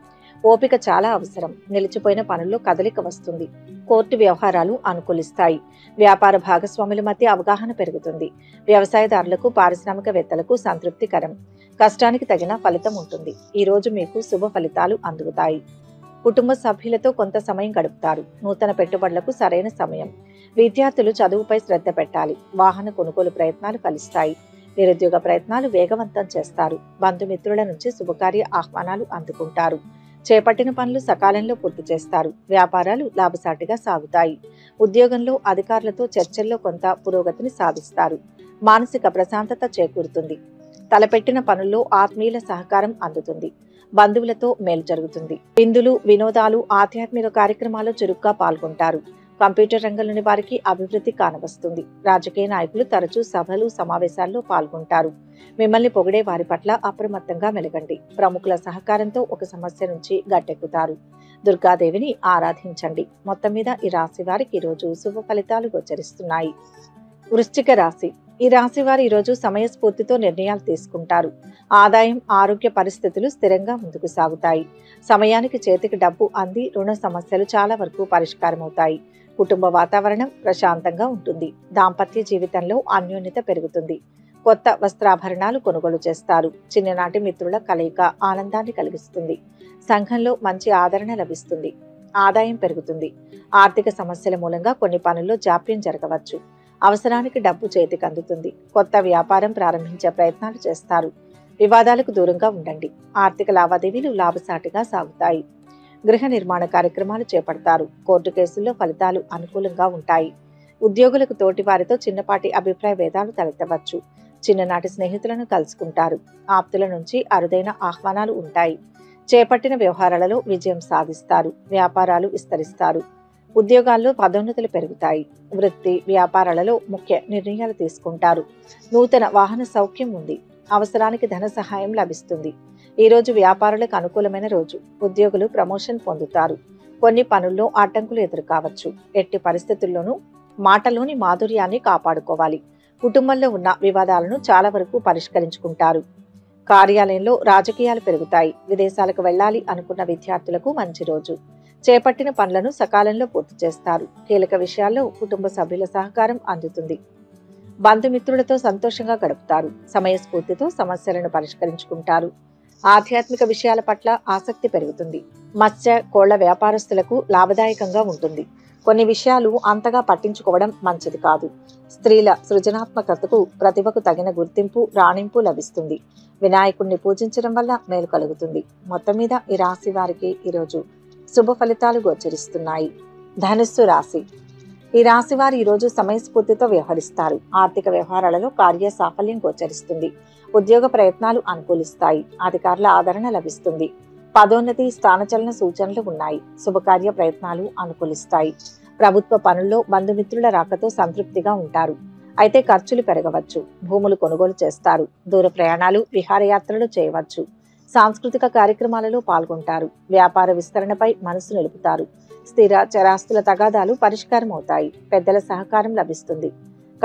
ఓపిక చాలా అవసరం. నిలిచిపోయిన పనుల్లో కదలిక వస్తుంది. కోర్టు వ్యవహారాలు అనుకూలిస్తాయి. వ్యాపార భాగస్వాముల మధ్య అవగాహన పెరుగుతుంది. వ్యవసాయదారులకు, పారిశ్రామికవేత్తలకు సంతృప్తికరం. కష్టానికి తగిన ఫలితం ఉంటుంది. ఈ రోజు మీకు శుభ ఫలితాలు అందుతాయి. కుటుంబ సభ్యులతో కొంత సమయం గడుపుతారు. నూతన పెట్టుబడులకు సరైన సమయం. విద్యార్థులు చదువుపై శ్రద్ధ పెట్టాలి. వాహన కొనుగోలు ప్రయత్నాలు ఫలిస్తాయి. నిరుద్యోగ ప్రయత్నాలు వేగవంతం చేస్తారు. బంధుమిత్రుల నుంచి శుభకార్య ఆహ్వానాలు అందుకుంటారు. చేపట్టిన పనులు సకాలంలో పూర్తి చేస్తారు. వ్యాపారాలు లాభసాటిగా సాగుతాయి. ఉద్యోగంలో అధికారులతో చర్చల్లో కొంత పురోగతిని సాధిస్తారు. మానసిక ప్రశాంతత చేకూరుతుంది. తలపెట్టిన పనుల్లో ఆత్మీయుల సహకారం అందుతుంది. బంధువులతో మేలు జరుగుతుంది. విందులు, వినోదాలు, ఆధ్యాత్మిక కార్యక్రమాల్లో చురుగ్గా పాల్గొంటారు. కంప్యూటర్ రంగంలోని వారికి అభివృద్ధి కానవస్తుంది. రాజకీయ నాయకులు తరచూ సభలు, సమావేశాల్లో పాల్గొంటారు. మిమ్మల్ని పొగిడే వారి పట్ల అప్రమత్తంగా మెలగండి. ప్రముఖుల సహకారంతో ఒక సమస్య నుంచి గట్టెక్కుతారు. దుర్గాదేవిని ఆరాధించండి. మొత్తం మీద ఈ రాశి వారికి ఈరోజు శుభ ఫలితాలు గోచరిస్తున్నాయి. వృశ్చిక రాశి. ఈ రాశి వారు ఈరోజు సమయస్ఫూర్తితో నిర్ణయాలు తీసుకుంటారు. ఆదాయం, ఆరోగ్య పరిస్థితులు స్థిరంగా ముందుకు సాగుతాయి. సమయానికి చేతికి డబ్బు అంది రుణ సమస్యలు చాలా వరకు పరిష్కారమవుతాయి. కుటుంబ వాతావరణం ప్రశాంతంగా ఉంటుంది. దాంపత్య జీవితంలో అన్యోన్యత పెరుగుతుంది. కొత్త వస్త్రాభరణాలు కొనుగోలు చేస్తారు. చిన్ననాటి మిత్రుల కలయిక ఆనందాన్ని కలిగిస్తుంది. సంఘంలో మంచి ఆదరణ లభిస్తుంది. ఆదాయం పెరుగుతుంది. ఆర్థిక సమస్యల మూలంగా కొన్ని పనుల్లో జాప్యం జరగవచ్చు. అవసరానికి డబ్బు చేతికి అందుతుంది. కొత్త వ్యాపారం ప్రారంభించే ప్రయత్నాలు చేస్తారు. వివాదాలకు దూరంగా ఉండండి. ఆర్థిక లావాదేవీలు లాభసాటిగా సాగుతాయి. గృహ నిర్మాణ కార్యక్రమాలు చేపడతారు. కోర్టు కేసుల్లో ఫలితాలు అనుకూలంగా ఉంటాయి. ఉద్యోగులకు తోటివారితో చిన్నపాటి అభిప్రాయ భేదాలు తలెత్తవచ్చు. చిన్ననాటి స్నేహితులను కలుసుకుంటారు. ఆప్తుల నుంచి అరుదైన ఆహ్వానాలు ఉంటాయి. చేపట్టిన వ్యవహారాలలో విజయం సాధిస్తారు. వ్యాపారాలు విస్తరిస్తారు. ఉద్యోగాల్లో పదోన్నతులు పెరుగుతాయి. వృత్తి వ్యాపారాలలో ముఖ్య నిర్ణయాలు తీసుకుంటారు. నూతన వాహన సౌఖ్యం ఉంది. అవసరానికి ధన సహాయం లభిస్తుంది. ఈ రోజు వ్యాపారులకు అనుకూలమైన రోజు. ఉద్యోగులు ప్రమోషన్ పొందుతారు. కొన్ని పనుల్లో ఆటంకులు ఎదురుకావచ్చు. ఎట్టి పరిస్థితుల్లోనూ మాటలోని మాధుర్యాన్ని కాపాడుకోవాలి. కుటుంబంలో ఉన్న వివాదాలను చాలా వరకు పరిష్కరించుకుంటారు. కార్యాలయంలో రాజకీయాలు పెరుగుతాయి. విదేశాలకు వెళ్ళాలి అనుకున్న విద్యార్థులకు మంచి రోజు. చేపట్టిన పనులను సకాలంలో పూర్తి చేస్తారు. కీలక విషయాల్లో కుటుంబ సభ్యుల సహకారం అందుతుంది. బంధుమిత్రులతో సంతోషంగా గడుపుతారు. సమయస్ఫూర్తితో సమస్యలను పరిష్కరించుకుంటారు. ఆధ్యాత్మిక విషయాల పట్ల ఆసక్తి పెరుగుతుంది. మత్స్య కోళ్ల వ్యాపారస్తులకు లాభదాయకంగా ఉంటుంది. కొన్ని విషయాలు అంతగా పట్టించుకోవడం మంచిది కాదు. స్త్రీల సృజనాత్మకతకు ప్రతిభకు తగిన గుర్తింపు రాణింపు లభిస్తుంది. వినాయకుడిని పూజించడం వల్ల మేలు కలుగుతుంది. మొత్తం మీద ఈ రాశి వారికి ఈరోజు శుభ ఫలితాలు గోచరిస్తున్నాయి. ధనుస్సు రాశి. ఈ రాశి వారు ఈరోజు సమయస్ఫూర్తితో వ్యవహరిస్తారు. ఆర్థిక వ్యవహారాలలో కార్య సాఫల్యం గోచరిస్తుంది. ఉద్యోగ ప్రయత్నాలు అనుకూలిస్తాయి. అధికారుల ఆదరణ లభిస్తుంది. పదోన్నతి స్థానచలన సూచనలు ఉన్నాయి. శుభకార్య ప్రయత్నాలు అనుకూలిస్తాయి. ప్రభుత్వ పనుల్లో బంధుమిత్రుల రాకతో సంతృప్తిగా ఉంటారు. అయితే ఖర్చులు పెరగవచ్చు. భూములు కొనుగోలు చేస్తారు. దూర ప్రయాణాలు విహారయాత్రలు చేయవచ్చు. సాంస్కృతిక కార్యక్రమాలలో పాల్గొంటారు. వ్యాపార విస్తరణపై మనసు నిలుపుతారు. స్థిర చరాస్తుల తగాదాలు పరిష్కారం అవుతాయి. పెద్దల సహకారం లభిస్తుంది.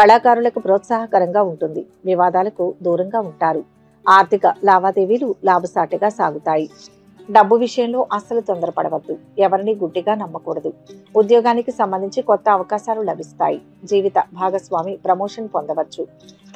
కళాకారులకు ప్రోత్సాహకరంగా ఉంటుంది. వివాదాలకు దూరంగా ఉంటారు. ఆర్థిక లావాదేవీలు లాభసాటిగా సాగుతాయి. డబ్బు విషయంలో అస్సలు తొందరపడవద్దు. ఎవరిని గుడ్డిగా నమ్మకూడదు. ఉద్యోగానికి సంబంధించి కొత్త అవకాశాలు లభిస్తాయి. జీవిత భాగస్వామి ప్రమోషన్ పొందవచ్చు.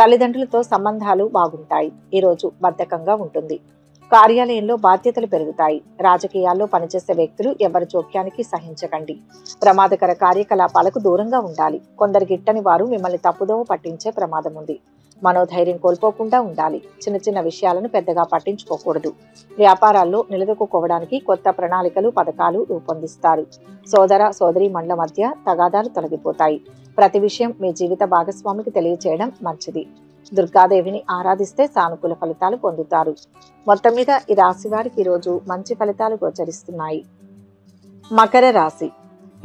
తల్లిదండ్రులతో సంబంధాలు బాగుంటాయి. ఈరోజు బద్ధకంగా ఉంటుంది. కార్యాలయంలో బాధ్యతలు పెరుగుతాయి. రాజకీయాల్లో పనిచేసే వ్యక్తులు ఎవరి జోక్యానికి సహించకండి. ప్రమాదకర కార్యకలాపాలకు దూరంగా ఉండాలి. కొందరు గిట్టని వారు మిమ్మల్ని తప్పుదోవ పట్టించే ప్రమాదం ఉంది. మనోధైర్యం కోల్పోకుండా ఉండాలి. చిన్న చిన్న విషయాలను పెద్దగా పట్టించుకోకూడదు. వ్యాపారాల్లో నిలదొక్కుకోవడానికి కొత్త ప్రణాళికలు పథకాలు రూపొందిస్తారు. సోదర సోదరీ మండల మధ్య తగాదాలు తొలగిపోతాయి. ప్రతి విషయం మీ జీవిత భాగస్వామికి తెలియచేయడం మంచిది. దుర్గాదేవిని ఆరాధిస్తే సానుకూల ఫలితాలు పొందుతారు. మొత్తం మీద ఈ రాశి వారికి ఈరోజు మంచి ఫలితాలు గోచరిస్తున్నాయి. మకర రాశి.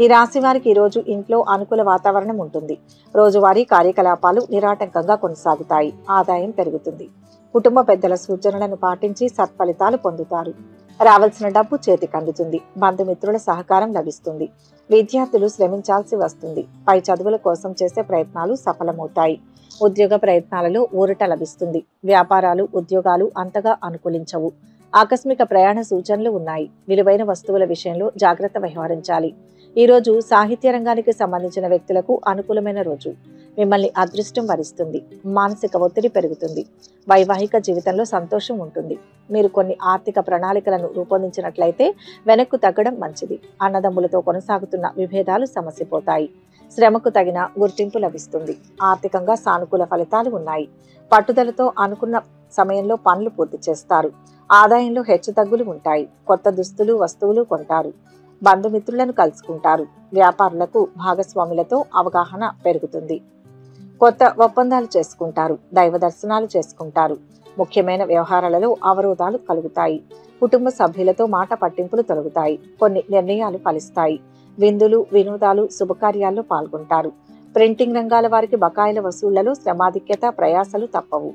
ఈ రాశి వారికి ఈరోజు ఇంట్లో అనుకూల వాతావరణం ఉంటుంది. రోజువారీ కార్యకలాపాలు నిరాటంకంగా కొనసాగుతాయి. ఆదాయం పెరుగుతుంది. కుటుంబ పెద్దల సూచనలను పాటించి సత్ఫలితాలు పొందుతారు. రావాల్సిన డబ్బు చేతికి అందుతుంది. బంధుమిత్రుల సహకారం లభిస్తుంది. విద్యార్థులు శ్రమించాల్సి వస్తుంది. పై చదువుల కోసం చేసే ప్రయత్నాలు సఫలమవుతాయి. ఉద్యోగ ప్రయత్నాలలో ఊరట లభిస్తుంది. వ్యాపారాలు ఉద్యోగాలు అంతగా అనుకూలించవు. ఆకస్మిక ప్రయాణ సూచనలు ఉన్నాయి. విలువైన వస్తువుల విషయంలో జాగ్రత్త వ్యవహరించాలి. ఈ రోజు సాహిత్య రంగానికి సంబంధించిన వ్యక్తులకు అనుకూలమైన రోజు. మిమ్మల్ని అదృష్టం వరిస్తుంది. మానసిక ఒత్తిడి పెరుగుతుంది. వైవాహిక జీవితంలో సంతోషం ఉంటుంది. మీరు కొన్ని ఆర్థిక ప్రణాళికలను రూపొందించినట్లయితే వెనక్కు తగ్గడం మంచిది. అన్నదమ్ములతో కొనసాగుతున్న విభేదాలు సమసిపోతాయి. శ్రమకు తగిన గుర్తింపు లభిస్తుంది. ఆర్థికంగా సానుకూల ఫలితాలు ఉన్నాయి. పట్టుదలతో అనుకున్న సమయంలో పనులు పూర్తి చేస్తారు. ఆదాయంలో హెచ్చుతగ్గులు ఉంటాయి. కొత్త దుస్తులు వస్తువులు కొంటారు. బంధుమిత్రులను కలుసుకుంటారు. వ్యాపారులకు భాగస్వాములతో అవగాహన పెరుగుతుంది. కొత్త ఒప్పందాలు చేసుకుంటారు. దైవ దర్శనాలు చేసుకుంటారు. ముఖ్యమైన వ్యవహారాలలో అవరోధాలు కలుగుతాయి. కుటుంబ సభ్యులతో మాట పట్టింపులు తొలగుతాయి. కొన్ని నిర్ణయాలు ఫలిస్తాయి. విందులు వినోదాలు శుభకార్యాల్లో పాల్గొంటారు. ప్రింటింగ్ రంగాల వారికి బకాయిల వసూళ్లలో శ్రమాధిక్యత ప్రయాసలు తప్పవు.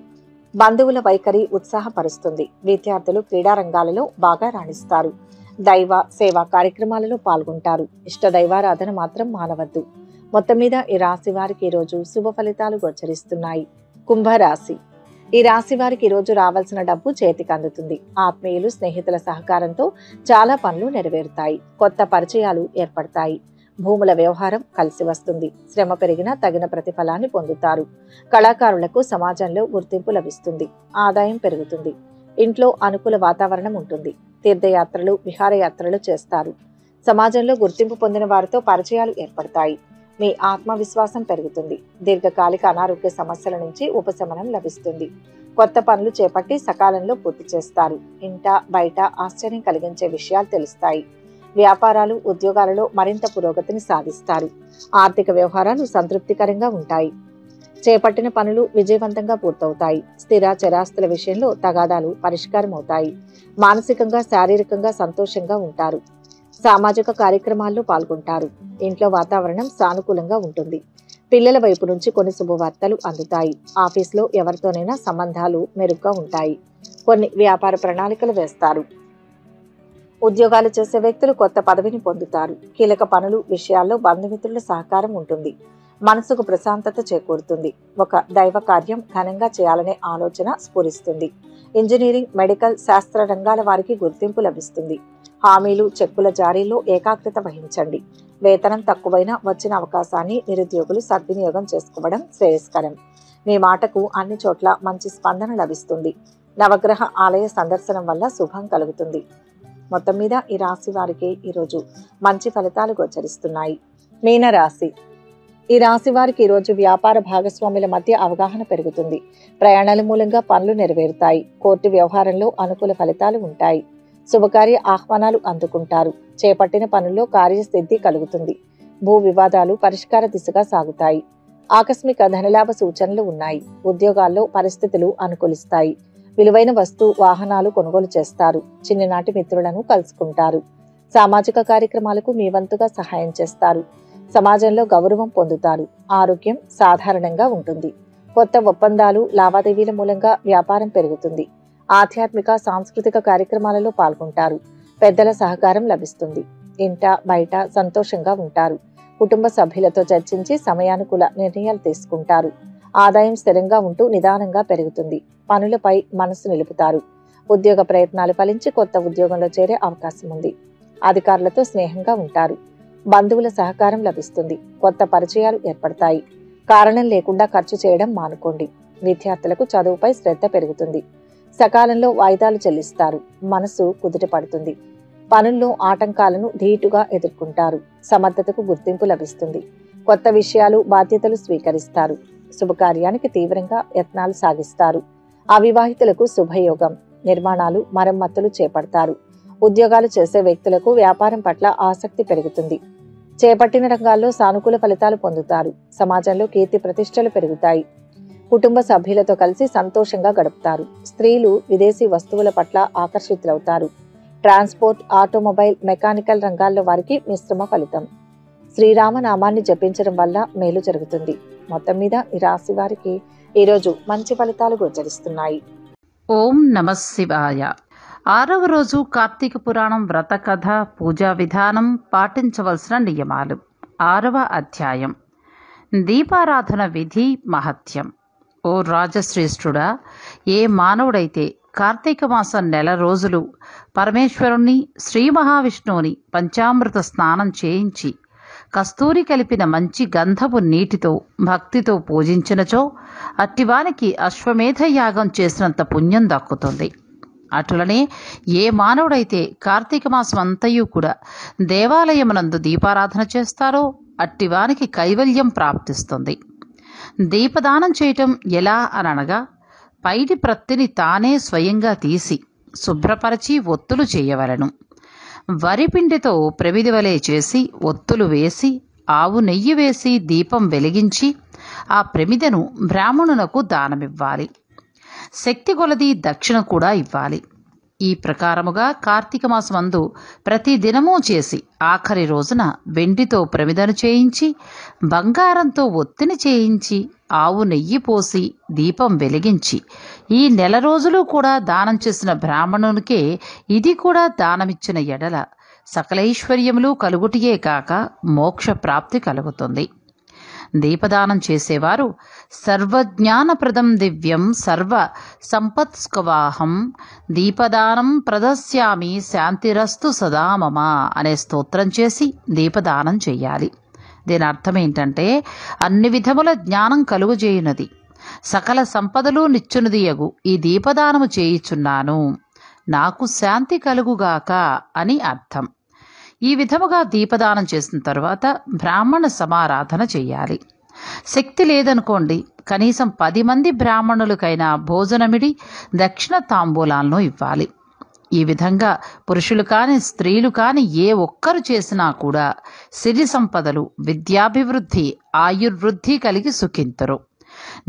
బంధువుల వైఖరి ఉత్సాహపరుస్తుంది. విద్యార్థులు క్రీడా రంగాలలో బాగా రాణిస్తారు. దైవ సేవా కార్యక్రమాలలో పాల్గొంటారు. ఇష్ట దైవారాధన మాత్రం మానవద్దు. మొత్తం మీద ఈ రాశి వారికి ఈరోజు శుభ ఫలితాలు గోచరిస్తున్నాయి. కుంభరాశి. ఈ రాశి వారికి ఈరోజు రావాల్సిన డబ్బు చేతికి అందుతుంది. ఆత్మీయులు స్నేహితుల సహకారంతో చాలా పనులు నెరవేరుతాయి. కొత్త పరిచయాలు ఏర్పడతాయి. భూముల వ్యవహారం కలిసి వస్తుంది. శ్రమ పెరిగినా తగిన ప్రతిఫలాన్ని పొందుతారు. కళాకారులకు సమాజంలో గుర్తింపు లభిస్తుంది. ఆదాయం పెరుగుతుంది. ఇంట్లో అనుకూల వాతావరణం ఉంటుంది. తీర్థయాత్రలు విహారయాత్రలు చేస్తారు. సమాజంలో గుర్తింపు పొందిన వారితో పరిచయాలు ఏర్పడతాయి. మీ ఆత్మవిశ్వాసం పెరుగుతుంది. దీర్ఘకాలిక అనారోగ్య సమస్యల నుంచి ఉపశమనం లభిస్తుంది. కొత్త పనులు చేపట్టి సకాలంలో పూర్తి చేస్తారు. ఇంట బయట ఆశ్చర్యం కలిగించే విషయాలు తెలుస్తాయి. వ్యాపారాలు, ఉద్యోగాలలో మరింత పురోగతిని సాధిస్తారు. ఆర్థిక వ్యవహారాలు సంతృప్తికరంగా ఉంటాయి. చేపట్టిన పనులు విజయవంతంగా పూర్తవుతాయి. స్థిర చరాస్తుల విషయంలో తగాదాలు పరిష్కారం అవుతాయి. మానసికంగా, శారీరకంగా సంతోషంగా ఉంటారు. సామాజిక కార్యక్రమాల్లో పాల్గొంటారు. ఇంట్లో వాతావరణం సానుకూలంగా ఉంటుంది. పిల్లల వైపు నుంచి కొన్ని శుభవార్తలు అందుతాయి. ఆఫీస్లో ఎవరితోనైనా సంబంధాలు మెరుగ్గా ఉంటాయి. కొన్ని వ్యాపార ప్రణాళికలు వేస్తారు. ఉద్యోగాలు చేసే వ్యక్తులు కొత్త పదవిని పొందుతారు. కీలక పనులు విషయాల్లో బంధుమిత్రుల సహకారం ఉంటుంది. మనసుకు ప్రశాంతత చేకూరుతుంది. ఒక దైవ కార్యం ఘనంగా చేయాలనే ఆలోచన స్ఫురిస్తుంది. ఇంజనీరింగ్, మెడికల్, శాస్త్ర రంగాల వారికి గుర్తింపు లభిస్తుంది. హామీలు, చెక్కుల జారీలో ఏకాగ్రత వహించండి. వేతనం తక్కువైనా వచ్చిన అవకాశాన్ని నిరుద్యోగులు సద్వినియోగం చేసుకోవడం శ్రేయస్కరం. మీ మాటకు అన్ని చోట్ల మంచి స్పందన లభిస్తుంది. నవగ్రహ ఆలయ సందర్శనం వల్ల శుభం కలుగుతుంది. మొత్తం మీద ఈ రాశి వారికి ఈరోజు మంచి ఫలితాలు గోచరిస్తున్నాయి. మీనరాశి. ఈ రాశి వారికి ఈరోజు వ్యాపార భాగస్వాముల మధ్య అవగాహన పెరుగుతుంది. ప్రయాణాల మూలంగా పనులు నెరవేరుతాయి. కోర్టు వ్యవహారంలో అనుకూల ఫలితాలు ఉంటాయి. శుభకార్య ఆహ్వానాలు అందుకుంటారు. చేపట్టిన పనుల్లో కార్యసిద్ధి కలుగుతుంది. భూ వివాదాలు పరిష్కార దిశగా సాగుతాయి. ఆకస్మిక ధనలాభ సూచనలు ఉన్నాయి. ఉద్యోగాల్లో పరిస్థితులు అనుకూలిస్తాయి. విలువైన వస్తు వాహనాలు కొనుగోలు చేస్తారు. చిన్ననాటి మిత్రులను కలుసుకుంటారు. సామాజిక కార్యక్రమాలకు మీ వంతుగా సహాయం చేస్తారు. సమాజంలో గౌరవం పొందుతారు. ఆరోగ్యం సాధారణంగా ఉంటుంది. కొత్త ఒప్పందాలు, లావాదేవీల మూలంగా వ్యాపారం పెరుగుతుంది. ఆధ్యాత్మిక, సాంస్కృతిక కార్యక్రమాలలో పాల్గొంటారు. పెద్దల సహకారం లభిస్తుంది. ఇంట బయట సంతోషంగా ఉంటారు. కుటుంబ సభ్యులతో చర్చించి సమయానుకూల నిర్ణయాలు తీసుకుంటారు. ఆదాయం స్థిరంగా ఉంటూ నిదానంగా పెరుగుతుంది. పనులపై మనసు నిలుపుతారు. ఉద్యోగ ప్రయత్నాలు ఫలించి కొత్త ఉద్యోగంలో చేరే అవకాశం ఉంది. అధికారులతో స్నేహంగా ఉంటారు. బంధువుల సహకారం లభిస్తుంది. కొత్త పరిచయాలు ఏర్పడతాయి. కారణం లేకుండా ఖర్చు చేయడం మానుకోండి. విద్యార్థులకు చదువుపై శ్రద్ధ పెరుగుతుంది. సకాలంలో వాయిదాలు చెల్లిస్తారు. మనసు కుదుట పడుతుంది. పనుల్లో ఆటంకాలను ధీటుగా ఎదుర్కొంటారు. సమర్థతకు గుర్తింపు లభిస్తుంది. కొత్త విషయాలు, బాధ్యతలు స్వీకరిస్తారు. శుభకార్యానికి తీవ్రంగా యత్నాలు సాగిస్తారు. అవివాహితులకు శుభయోగం. నిర్మాణాలు, మరమ్మతులు చేపడతారు. ఉద్యోగాలు చేసే వ్యక్తులకు వ్యాపారం పట్ల ఆసక్తి పెరుగుతుంది. చేపట్టిన రంగాల్లో సానుకూల ఫలితాలు పొందుతారు. సమాజంలో కీర్తి ప్రతిష్టలు పెరుగుతాయి. కుటుంబ సభ్యులతో కలిసి సంతోషంగా గడుపుతారు. స్త్రీలు విదేశీ వస్తువుల పట్ల ఆకర్షితులవుతారు. ట్రాన్స్పోర్ట్, ఆటోమొబైల్, మెకానికల్ రంగాల్లో వారికి మిశ్రమ ఫలితం. శ్రీరామనామాన్ని జపించడం వల్ల మేలు జరుగుతుంది. మొత్తం మీద ఈ రాశి వారికి ఈరోజు మంచి ఫలితాలు గోచరిస్తున్నాయి. ఓం నమః శివాయ. 6వ రోజు కార్తీక పురాణం వ్రత కథ, పూజా విధానం, పాటించవలసిన నియమాలు. 6వ అధ్యాయం. దీపారాధన విధి మహత్యం. ఓ రాజశ్రేష్ఠుడా, ఏ మానవుడైతే కార్తీక మాసం నెల రోజులు పరమేశ్వరుణ్ణి, శ్రీ మహావిష్ణువుని పంచామృత స్నానం చేయించి కస్తూరి కలిపిన మంచి గంధపు నీటితో భక్తితో పూజించినచో అట్టివానికి అశ్వమేధ యాగం చేసినంత పుణ్యం దక్కుతుంది. అటులనే ఏ మానవుడైతే కార్తీక మాసం అంతయు కూడా దేవాలయమునందు దీపారాధన చేస్తారో అట్టివానికి కైవల్యం ప్రాప్తిస్తుంది. దీపదానం చేయటం ఎలా అనగా, పైటి ప్రత్తిని తానే స్వయంగా తీసి శుభ్రపరచి ఒత్తులు చేయవలెను. వరిపిండితో ప్రమిది వలె చేసి ఒత్తులు వేసి ఆవు నెయ్యి వేసి దీపం వెలిగించి ఆ ప్రమిదను బ్రాహ్మణునకు దానమివ్వాలి. శక్తి కొలది దక్షిణ కూడా ఇవ్వాలి. ఈ ప్రకారముగా కార్తీక మాసమందు ప్రతి దినమూ చేసి ఆఖరి రోజున వెండితో ప్రమిదను చేయించి బంగారంతో ఒత్తిని చేయించి ఆవు నెయ్యి పోసి దీపం వెలిగించి ఈ నెల రోజులు కూడా దానం చేసిన బ్రాహ్మణునికే ఇది కూడా దానమిచ్చిన ఎడల సకలైశ్వర్యములు కలుగుటియే కాక మోక్ష ప్రాప్తి కలుగుతుంది. దీపదానం చేసేవారు సర్వజ్ఞానప్రదం దివ్యం సర్వ సంపత్స్కవాహం దీపదానం ప్రదస్యామి శాంతిరస్తు సదా మమ అనే స్తోత్రం చేసి దీపదానం చెయ్యాలి. దీని అర్థం ఏంటంటే, అన్ని విధముల జ్ఞానం కలుగుజేయునది, సకల సంపదలు నిచ్చునదియగు ఈ దీపదానము చేయుచున్నాను, నాకు శాంతి కలుగుగాక అని అర్థం. ఈ విధముగా దీపదానం చేసిన తరువాత బ్రాహ్మణ సమారాధన చెయ్యాలి. శక్తి లేదనుకోండి, కనీసం 10 మంది బ్రాహ్మణులకైనా భోజనమిడి దక్షిణ తాంబూలాలను ఇవ్వాలి. ఈ విధంగా పురుషులు కాని స్త్రీలు కాని ఏ ఒక్కరు చేసినా కూడా సిరి సంపదలు, విద్యాభివృద్ధి, ఆయుర్వృద్ధి కలిగి సుఖింతురు.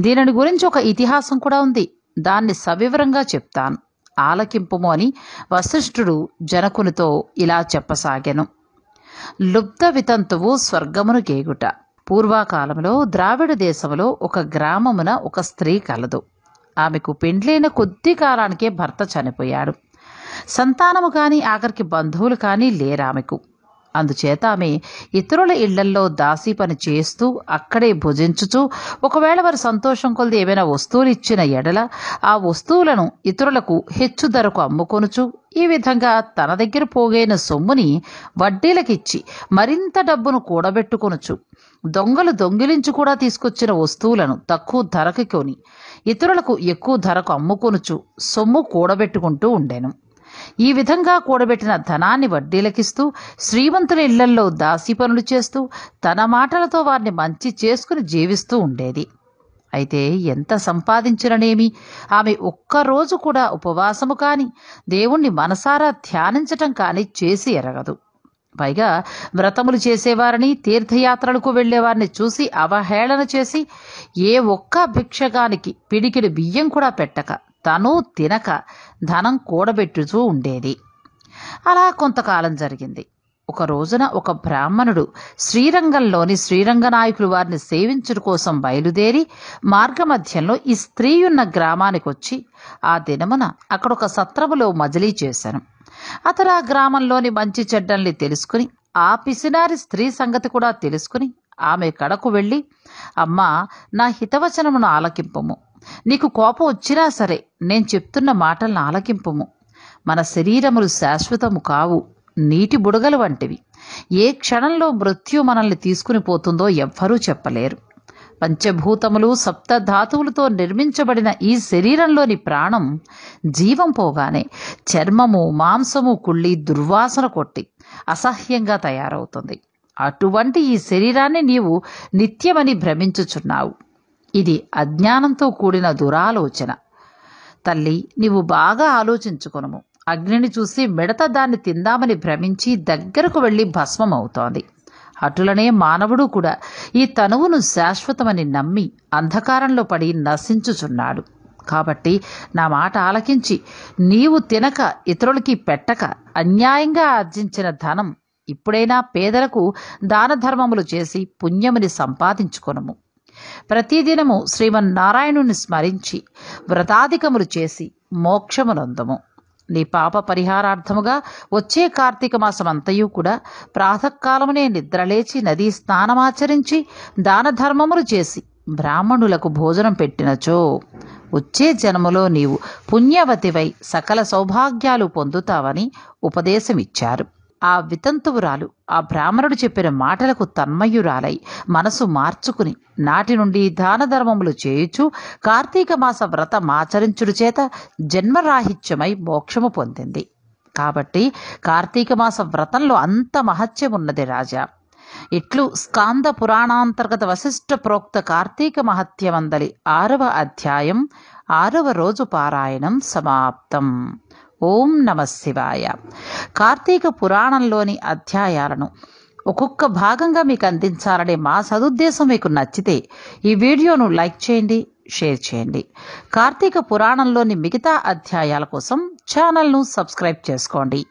దీనిని గురించి ఒక ఇతిహాసం కూడా ఉంది. దాన్ని సవివరంగా చెప్తాను, ఆలకింపుము అని వశిష్ఠుడు జనకునితో ఇలా చెప్పసాగెను. లుబ్ధ వితంతువు స్వర్గమును గేగుట. పూర్వకాలంలో ద్రావిడ దేశంలో ఒక గ్రామమున ఒక స్త్రీ కలదు. ఆమెకు పెండ్లైన కొద్ది కాలానికే భర్త చనిపోయాడు. సంతానము కానీ ఆఖరికి బంధువులు కానీ లేరామెకు. అందుచేత ఆమె ఇతరుల ఇళ్లల్లో దాసీ పని చేస్తూ అక్కడే భుజించుచూ, ఒకవేళ వారి సంతోషం కొలది ఏమైనా వస్తువులు ఇచ్చిన ఎడల ఆ వస్తువులను ఇతరులకు హెచ్చు ధరకు అమ్ముకొనుచు, ఈ విధంగా తన దగ్గర పోగైన సొమ్ముని వడ్డీలకిచ్చి మరింత డబ్బును కూడబెట్టుకొనుచు, దొంగలు దొంగిలించి కూడా తీసుకొచ్చిన వస్తువులను తక్కువ ధరకు కొని ఇతరులకు ఎక్కువ ధరకు అమ్ముకొనుచు సొమ్ము కూడబెట్టుకుంటూ ఉండెను. ఈ విధంగా కూడబెట్టిన ధనాన్ని వడ్డీలకిస్తూ శ్రీమంతుల ఇళ్లల్లో దాసీ పనులు చేస్తూ తన మాటలతో వారిని మంచి చేసుకుని జీవిస్తూ ఉండేది. అయితే ఎంత సంపాదించిననేమి ఆమె ఒక్కరోజు కూడా ఉపవాసము కాని, దేవుణ్ణి మనసారా ధ్యానించటం కాని చేసి ఎరగదు. పైగా వ్రతములు చేసేవారిని, తీర్థయాత్రలకు వెళ్లేవారిని చూసి అవహేళన చేసి ఏ ఒక్క భిక్షగానికి పిడికిడి బియ్యం కూడా పెట్టక, తను తినక ధనం కూడబెట్టుతూ ఉండేది. అలా కొంతకాలం జరిగింది. ఒక రోజున ఒక బ్రాహ్మణుడు శ్రీరంగంలోని శ్రీరంగనాయకులు వారిని సేవించుట కోసం బయలుదేరి మార్గమధ్యంలో ఈ స్త్రీ ఉన్న గ్రామానికి వచ్చి ఆ దినమున అక్కడ ఒక సత్రములో మజిలీ చేశాను. అతడు ఆ గ్రామంలోని మంచి చెడ్డల్ని తెలుసుకుని, ఆ పిసినారి స్త్రీ సంగతి కూడా తెలుసుకుని ఆమె కడకు వెళ్ళి, అమ్మా, నా హితవచనమును ఆలకింపుము. నీకు కోపం వచ్చినా సరే నేను చెప్తున్న మాటలను ఆలకింపుము. మన శరీరములు శాశ్వతము కావు, నీటి బుడగలు వంటివి. ఏ క్షణంలో మృత్యు మనల్ని తీసుకుని పోతుందో ఎవ్వరూ చెప్పలేరు. పంచభూతములు, సప్తధాతువులతో నిర్మించబడిన ఈ శరీరంలోని ప్రాణం జీవం పోగానే చర్మము, మాంసము కుళ్ళి దుర్వాసన కొట్టి అసహ్యంగా తయారవుతుంది. అటువంటి ఈ శరీరాన్ని నీవు నిత్యమని భ్రమించుచున్నావు. ఇది అజ్ఞానంతో కూడిన దురాలోచన. తల్లి, నీవు బాగా ఆలోచించుకొనుము. అగ్నిని చూసి మిడత దాన్ని తిందామని భ్రమించి దగ్గరకు వెళ్ళి భస్మమవుతోంది. అటులనే మానవుడు కూడా ఈ తనువును శాశ్వతమని నమ్మి అంధకారంలో పడి నశించుచున్నాడు. కాబట్టి నా మాట ఆలకించి నీవు తినక ఇతరులకి పెట్టక అన్యాయంగా ఆర్జించిన ధనం ఇప్పుడైనా పేదలకు దాన ధర్మములు చేసి పుణ్యముని సంపాదించుకొనుము. ప్రతిదినము శ్రీమన్నారాయణుని స్మరించి వ్రతాధికములు చేసి మోక్షమునందుము. నీ పాప పరిహారార్థముగా వచ్చే కార్తీక మాసమంతయు కూడా ప్రాతకాలమునే నిద్రలేచి నదీ స్నానమాచరించి దాన ధర్మములు చేసి బ్రాహ్మణులకు భోజనం పెట్టినచో వచ్చే జన్మలో నీవు పుణ్యవతివై సకల సౌభాగ్యాలు పొందుతావని ఉపదేశమిచ్చారు. ఆ వితంతువురాలు ఆ బ్రాహ్మణుడు చెప్పిన మాటలకు తన్మయురాలై మనసు మార్చుకుని నాటి నుండి దాన ధర్మములు చేయుచు కార్తీక మాస వ్రతమాచరించుడు చేత జన్మరాహిత్యమై మోక్షము పొందింది. కాబట్టి కార్తీక మాస వ్రతంలో అంత మహత్యమున్నది రాజా. ఇట్లు స్కాంద పురాణాంతర్గత వశిష్ఠ ప్రోక్త కార్తీక మహత్యమందలి 6వ అధ్యాయం 6వ రోజు పారాయణం సమాప్తం. ఓం నమః శివాయ. కార్తీక పురాణంలోని అధ్యాయాలను ఒక్కొక్క భాగంగా మీకు అందించాలనే మా సదుద్దేశం మీకు నచ్చితే ఈ వీడియోను లైక్ చేయండి, షేర్ చేయండి. కార్తీక పురాణంలోని మిగతా అధ్యాయాల కోసం ఛానల్ను సబ్స్క్రైబ్ చేసుకోండి.